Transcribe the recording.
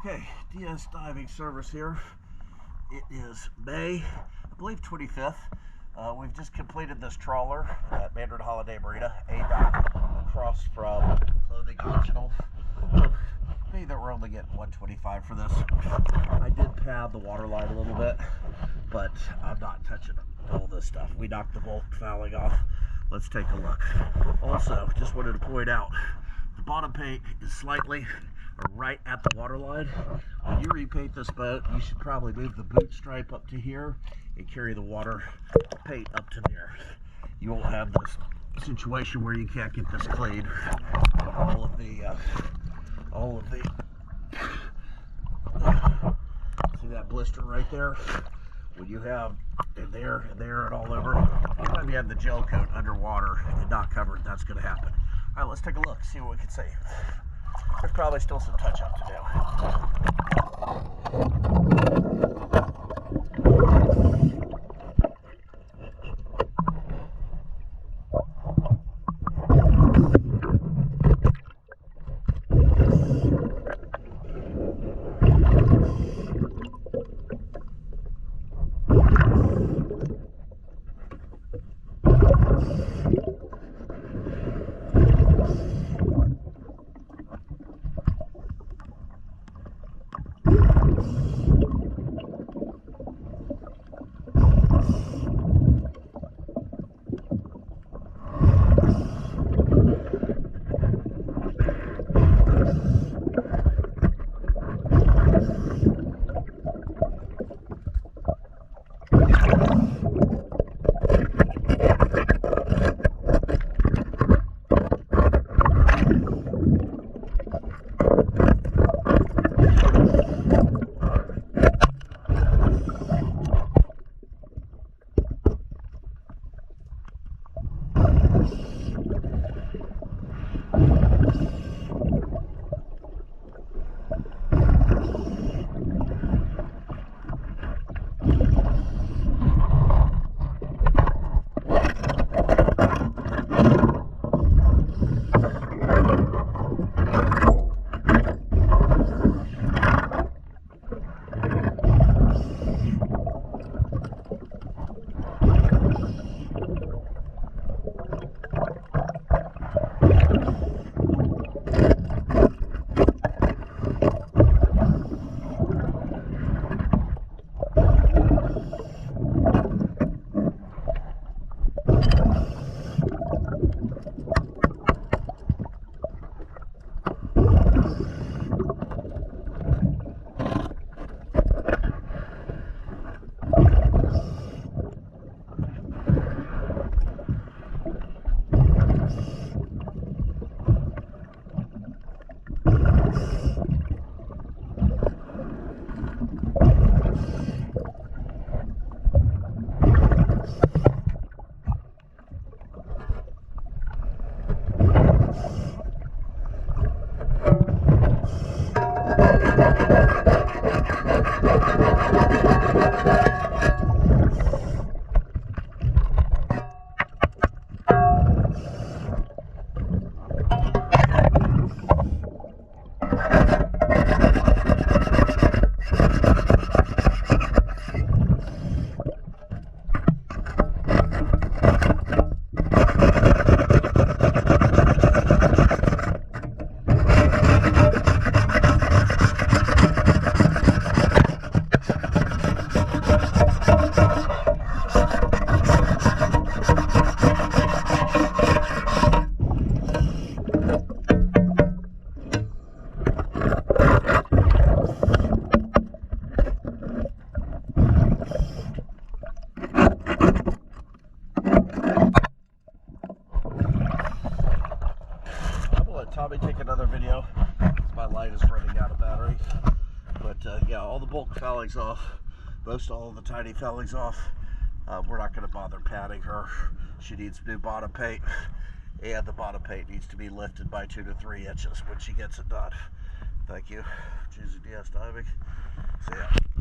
Okay, DS Diving Service here. It is May, I believe 25th. We've just completed this trawler at Mandarin Holiday Marina, A-Dock, across from Clothing Optional. Maybe that we're only getting $125 for this. I did pad the water line a little bit, but I'm not touching all this stuff. We knocked the bulk fouling off. Let's take a look. Also, just wanted to point out, the bottom paint is slightly right at the water line. When you repaint this boat, you should probably move the boot stripe up to here and carry the water paint up to there. You won't have this situation where you can't get this clean. And all of the see that blister right there? When you have it there, and all over, anytime you have the gel coat underwater and not covered, that's going to happen. All right, let's take a look, see what we can see. There's probably still some touch-up to do. Tommy take another video. My light is running out of battery. But yeah, all the bulk fouling's off. Most all of the tiny fouling's off. We're not going to bother padding her. She needs new bottom paint. And the bottom paint needs to be lifted by 2 to 3 inches when she gets it done. Thank you. Choosing DS Diving. See ya.